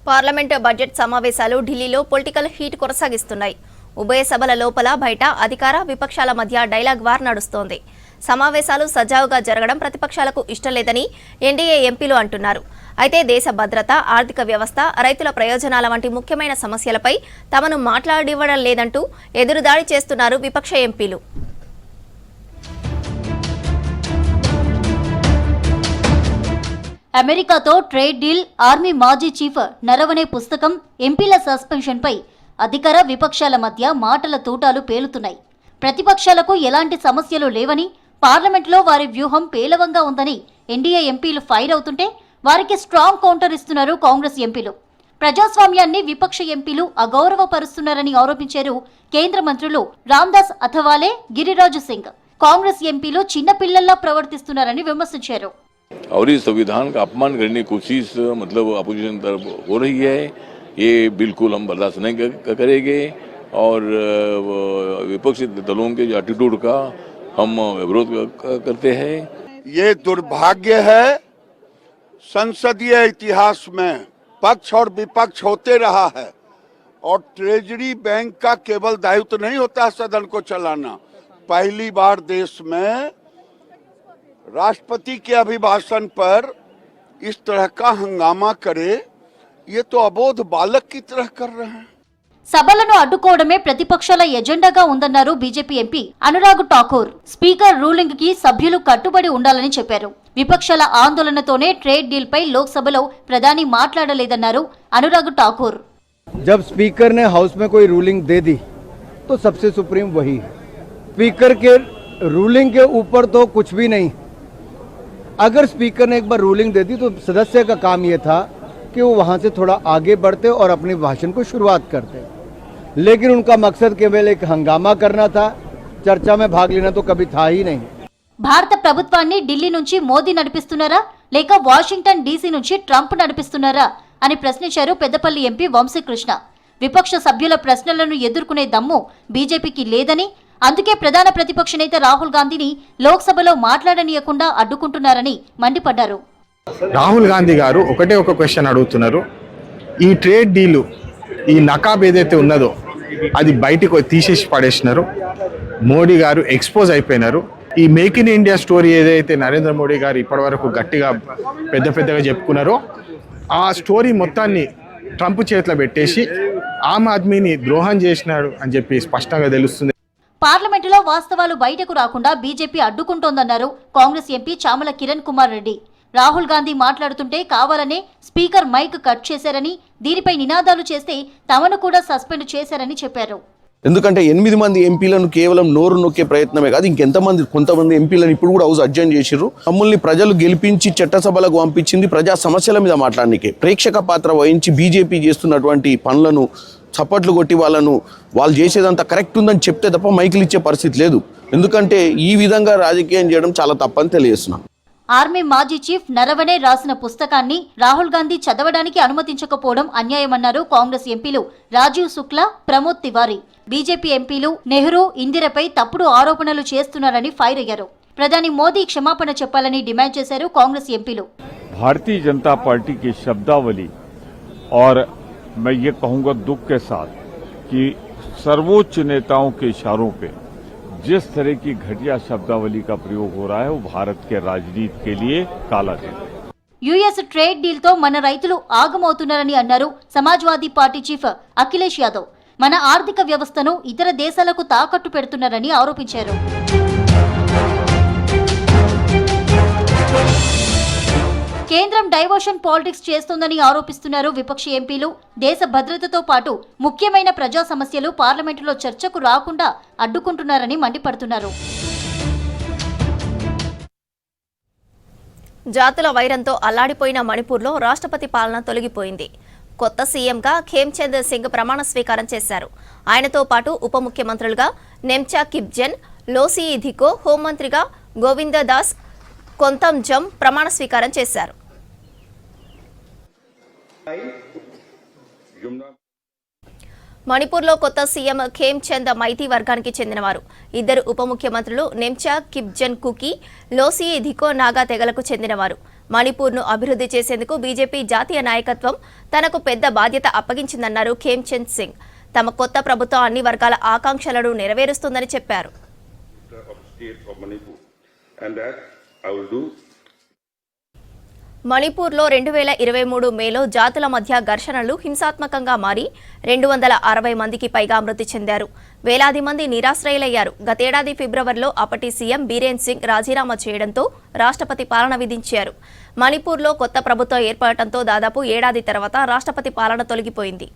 Parliament budget సమావేశాలు ఢిల్లీలో political heat కొనసాగిస్తున్నాయి. ఉభయ సభల లోపల బయట అధికార విపక్షాల మధ్య డైలాగ్ వార్ నడుస్తోంది. సమావేశాలు సజావుగా జరగడం ప్రతిపక్షాలకు ఇష్టం లేదని ఎన్డీఏ ఎంపీలు అంటున్నారు. అయితే దేశ భద్రత, ఆర్థిక వ్యవస్థ, రైతుల ప్రయోజనాల వంటి ముఖ్యమైన సమస్యలపై తమను మాట్లాడివ్వడం లేదంటూ ఎదురుదాడి చేస్తున్నారు విపక్ష ఎంపీలు. అమెరికాతో ట్రేడ్ డీల్, ఆర్మీ మాజీ చీఫ్ నరవనే పుస్తకం, ఎంపీల సస్పెన్షన్పై అధికార విపక్షాల మధ్య మాటల తూటాలు పేలుతున్నాయి. ప్రతిపక్షాలకు ఎలాంటి సమస్యలు లేవని, పార్లమెంట్లో వారి వ్యూహం పేలవంగా ఉందని ఎన్డీఏ ఎంపీలు ఫైర్ అవుతుంటే వారికి స్ట్రాంగ్ కౌంటర్ ఇస్తున్నారు కాంగ్రెస్ ఎంపీలు. ప్రజాస్వామ్యాన్ని విపక్ష ఎంపీలు అగౌరవపరుస్తున్నారని ఆరోపించారు కేంద్ర మంత్రులు రామ్దాస్ అథవాలే, గిరిరాజు సింగ్. కాంగ్రెస్ ఎంపీలు చిన్నపిల్లల్లా ప్రవర్తిస్తున్నారని విమర్శించారు. और इस संविधान का अपमान करने की कोशिश मतलब अपोजिशन तरफ हो रही है, ये बिल्कुल हम बर्दाश्त नहीं करेंगे और विपक्षी दलों के एटीट्यूड का हम विरोध करते हैं। ये दुर्भाग्य है, संसदीय इतिहास में पक्ष और विपक्ष होते रहा है और ट्रेजरी बैंक का केवल दायित्व नहीं होता सदन को चलाना। पहली बार देश में राष्ट्रपति के अभिभाषण पर इस तरह का हंगामा करे, ये तो अबोध बालक की तरह कर रहे हैं। సభలను అడ్డుకోవడమే ప్రతిపక్షాల ఎజెండాగా ఉందన్నారు BJP MP Anurag Thakur. Speaker ruling కి సభ్యులు కట్టుబడి ఉండాలని చెప్పారు. విపక్షాల ఆందోళనతోనే ట్రేడ్ డీల్ పై లోక్సభలో ప్రధాని మాట్లాడలేదన్నారు అనురాగ్ ఠాకూర్. जब स्पीकर ने हाउस में कोई रूलिंग दे दी तो सबसे सुप्रीम वही है. स्पीकर के रूलिंग के ऊपर तो कुछ भी नहीं. अगर स्पीकर ने एक बार रूलिंग दे दी तो सदस्य का काम ये था कि वो वहां से थोड़ा आगे बढ़ते और अपने भाषण को शुरुआत करते, लेकिन उनका मकसद केवल एक हंगामा करना था, चर्चा में भाग लेना तो कभी था ही नहीं. భారత ప్రభుత్వాన్ని ఢిల్లీ నుంచి మోదీ నడిపిస్తున్నారా లేక వాషింగ్టన్ డీసీ నుంచి ట్రంప్ నడిపిస్తున్నారా అని ప్రశ్నించారు పెద్దపల్లి ఎంపీ వంశీకృష్ణ. విపక్ష సభ్యుల ప్రశ్నలను ఎదుర్కొనే దమ్ము బీజేపీకి లేదని, అందుకే ప్రధాన ప్రతిపక్ష నేత రాహుల్ గాంధీని లోక్సభలో మాట్లాడనీయకుండా అడ్డుకుంటున్నారని మండిపడ్డారు. రాహుల్ గాంధీ గారు ఒకటే ఒక క్వశ్చన్ అడుగుతున్నారు. ఈ ట్రేడ్ డీలు, ఈ నకాబ్ ఏదైతే ఉన్నదో అది బయటకు తీసేసి పడేసినారు. మోడీ గారు ఎక్స్పోజ్ అయిపోయినారు. ఈ మేక్ ఇన్ ఇండియా స్టోరీ ఏదైతే నరేంద్ర మోడీ గారు ఇప్పటివరకు గట్టిగా పెద్దగా చెప్పుకున్నారో ఆ స్టోరీ మొత్తాన్ని ట్రంప్ చేతిలో పెట్టేసి ఆమ్ ఆద్మీని ద్రోహం చేసినాడు అని చెప్పి స్పష్టంగా తెలుస్తుంది. పార్లమెంటులో వాస్తవాలు బయటకు రాకుండా బీజేపీ అడ్డుకుంటోందన్నారు కాంగ్రెస్ ఎంపీ చామల కిరణ్ కుమార్ రెడ్డి. రాహుల్ గాంధీ మాట్లాడుతుంటే కావాలనే స్పీకర్ మైక్ కట్ చేశారని, దీనిపై నినాదాలు చేస్తే తమను కూడా సస్పెండ్ చేశారని చెప్పారు. ఎందుకంటే 8 మంది ఎంపీలను కేవలం నోరు నొక్కే ప్రయత్నమే కాదు, కొంతమంది ఎంపీలను ఇప్పుడు కూడా హౌస్ అడ్జర్న్ చేసిర్రు. మమ్మల్ని ప్రజలు గెలిపించి చట్టసభలకు పంపించింది ప్రజా సమస్యల మీద మాట్లాడడానికి. ప్రేక్షక పాత్ర వహించి బీజేపీ చేస్తున్నటువంటి పనులను చప్పట్లు కొట్టి వాళ్ళు చేసేదంతా కరెక్ట్ ఉందని చెప్తే తప్ప మైకులు ఇచ్చే పరిస్థితి లేదు. ఎందుకంటే ఈ విధంగా రాజకీయం చేయడం చాలా తప్పని తెలియజేస్తున్నాం. ఆర్మీ మాజీ చీఫ్ నరవనే రాసిన పుస్తకాన్ని రాహుల్ గాంధీ చదవడానికి అనుమతించకపోవడం అన్యాయమన్నారు కాంగ్రెస్ ఎంపీలు రాజీవ్ శుక్లా, ప్రమోద్ తివారీ. బీజేపీ ఎంపీలు నెహ్రూ, ఇందిరపై తప్పుడు ఆరోపణలు చేస్తున్నారని ఫైర్ అయ్యారు. ప్రధాని మోదీ క్షమాపణ చెప్పాలని డిమాండ్ చేశారు కాంగ్రెస్ ఎంపీలు. भारतीय जनता पार्टी की शब्दावली और मैं ये कहूंगा दुख के साथ कि सर्वोच्च नेताओं के इशारों पे जिस तरह की घटिया शब्दावली का प्रयोग हो रहा है वो भारत के राजनीति के लिए काला दिन है. యుఎస్ ట్రేడ్ డీల్ తో మన రైతులు ఆగమవుతున్నారని అన్నారు సమాజ్వాదీ పార్టీ చీఫ్ అఖిలేష్ యాదవ్. మన ఆర్థిక వ్యవస్థను ఇతర దేశాలకు తాకట్టు పెడుతున్నారని ఆరోపించారు. కేంద్రం డైవర్షన్ పాలిటిక్స్ చేస్తోందని ఆరోపిస్తున్నారు విపక్ష ఎంపీలు. దేశ భద్రతతో పాటు ముఖ్యమైన ప్రజా సమస్యలు పార్లమెంటులో చర్చకు రాకుండా అడ్డుకుంటున్నారని మండిపడుతున్నారు. జాతుల వైరంతో అల్లాడిపోయిన మణిపూర్లో రాష్ట్రపతి పాలన తొలగిపోయింది. కొత్త సీఎంగా ఖేమ్చంద్ సింగ్ ప్రమాణ స్వీకారం చేశారు. ఆయనతో పాటు ఉప ముఖ్యమంత్రులుగా నెమ్చా కిప్జెన్, లోసి ధికో, హోంమంత్రిగా గోవింద దాస్ కొంతంజం ప్రమాణ స్వీకారం చేశారు. మణిపూర్లో కొత్త సీఎం ఖేమ్చంద్ మైతీ వర్గానికి చెందినవారు. ఇద్దరు ఉప ముఖ్యమంత్రులు నెమ్చా కిప్జెన్ కుకి, లోసి ధికో నాగా తెగలకు చెందినవారు. మణిపూర్ను అభివృద్ధి చేసేందుకు బీజేపీ జాతీయ నాయకత్వం తనకు పెద్ద బాధ్యత అప్పగించిందన్నారు ఖేమ్చంద్ సింగ్. తమ కొత్త ప్రభుత్వం అన్ని వర్గాల ఆకాంక్షలను నెరవేరుస్తుందని చెప్పారు. మణిపూర్లో 2023 మేలో జాతుల మధ్య ఘర్షణలు హింసాత్మకంగా మారి 260 మందికి పైగా మృతి చెందారు. వేలాది మంది నిరాశ్రయులయ్యారు. గతేడాది ఫిబ్రవరిలో అప్పటి సీఎం బీరేన్ సింగ్ రాజీనామా చేయడంతో రాష్ట్రపతి పాలన విధించారు. మణిపూర్లో కొత్త ప్రభుత్వం ఏర్పడటంతో దాదాపు ఏడాది తర్వాత రాష్ట్రపతి పాలన తొలగిపోయింది.